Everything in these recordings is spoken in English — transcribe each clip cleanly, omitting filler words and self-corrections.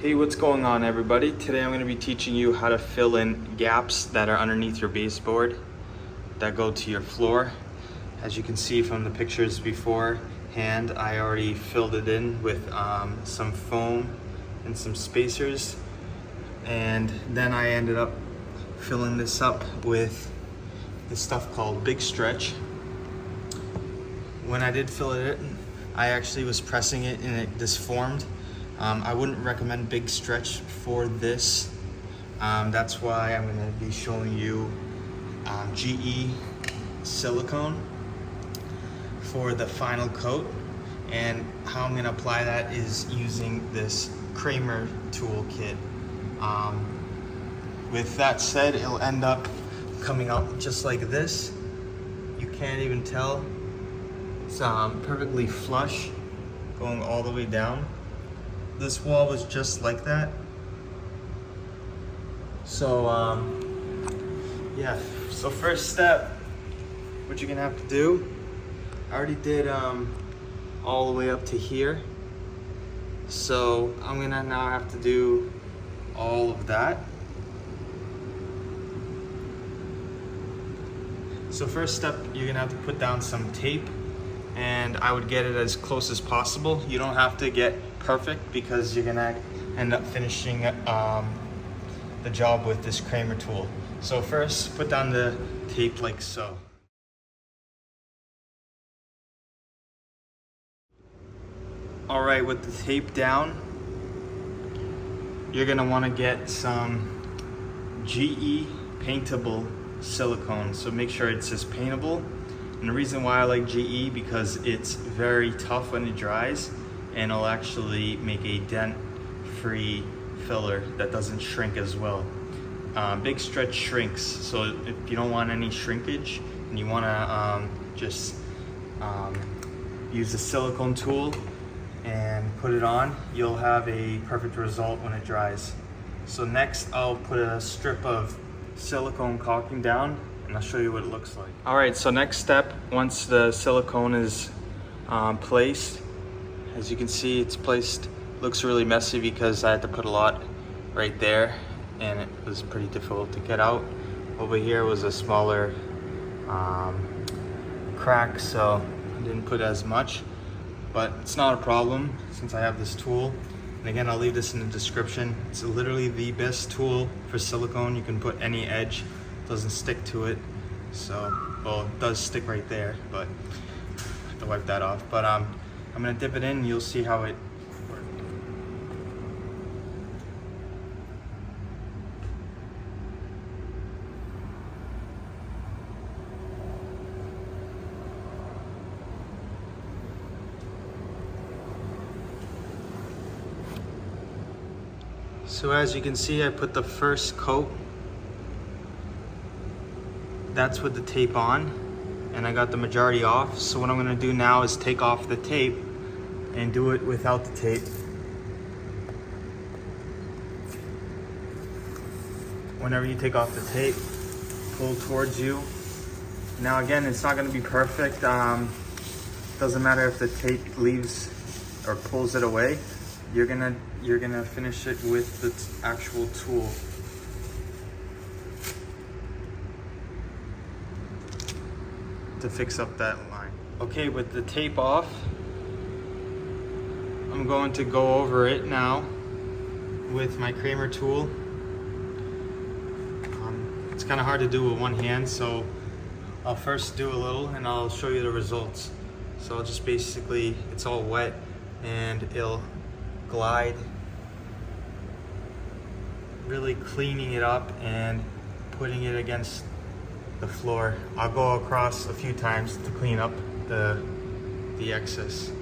Hey, what's going on everybody? Today I'm going to be teaching you how to fill in gaps that are underneath your baseboard that go to your floor. As you can see from the pictures beforehand, I already filled it in with some foam and some spacers, and then I ended up filling this up with this stuff called Big Stretch. When I did fill it in, I actually was pressing it and this formed. I wouldn't recommend Big Stretch for this. That's why I'm going to be showing you GE silicone for the final coat. And how I'm going to apply that is using this Kramer toolkit. With that said, it'll end up coming out just like this. You can't even tell. It's perfectly flush, going all the way down. This wall was just like that. So yeah, so first step, what you're gonna have to do, I already did all the way up to here. So I'm gonna now have to do all of that. So first step, you're gonna have to put down some tape, and I would get it as close as possible. You don't have to get perfect because you're gonna end up finishing the job with this Kramer tool. So first, put down the tape like so. All right, with the tape down, you're gonna wanna get some GE paintable silicone. So make sure it says paintable. And the reason why I like GE, because it's very tough when it dries, and it'll actually make a dent-free filler that doesn't shrink as well. Big Stretch shrinks, so if you don't want any shrinkage and you want to just use the silicone tool and put it on, you'll have a perfect result when it dries. So next, I'll put a strip of silicone caulking down, and I'll show you what it looks like. All right, so next step, once the silicone is placed, as you can see, it's placed, looks really messy because I had to put a lot right there and it was pretty difficult to get out. Over here was a smaller crack, so I didn't put as much, but it's not a problem since I have this tool. And again, I'll leave this in the description. It's literally the best tool for silicone. You can put any edge, it doesn't stick to it. So, well, it does stick right there, but I have to wipe that off. But I'm gonna dip it in and you'll see how it works. So as you can see, I put the first coat. That's with the tape on, and I got the majority off. So what I'm gonna do now is take off the tape and do it without the tape. Whenever you take off the tape, pull towards you. Now again, it's not gonna be perfect. Doesn't matter if the tape leaves or pulls it away. You're gonna finish it with the actual tool. To fix up that line. Okay, with the tape off, I'm going to go over it now with my Kramer tool. It's kind of hard to do with one hand, so I'll first do a little and I'll show you the results. So I'll just basically, it's all wet and it'll glide, really cleaning it up and putting it against the floor. I'll go across a few times to clean up the excess.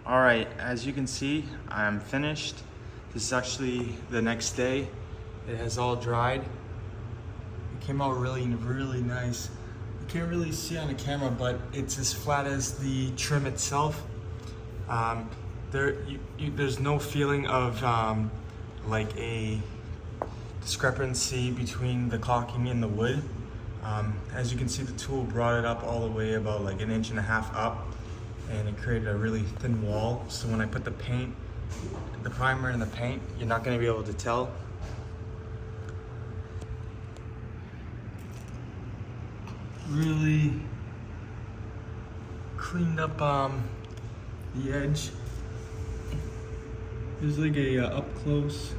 All right, as you can see, I'm finished. This is actually the next day. It has all dried. It came out really, really nice. You can't really see on the camera, but it's as flat as the trim itself. There's no feeling of like a discrepancy between the caulking and the wood. As you can see, the tool brought it up all the way about like 1.5 inches up, and it created a really thin wall. So when I put the paint the primer and the paint, you're not gonna be able to tell. Really cleaned up the edge. There's like a up close.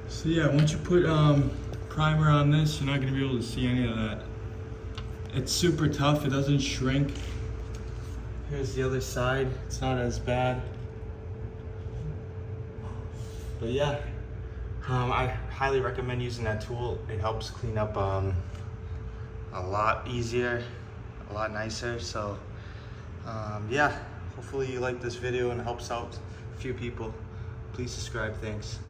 So yeah, once you put primer on this, you're not gonna be able to see any of that. It's super tough, it doesn't shrink. Here's the other side, it's not as bad. But yeah, I highly recommend using that tool. It helps clean up a lot easier, a lot nicer. So yeah, hopefully you like this video and it helps out a few people. Please subscribe, thanks.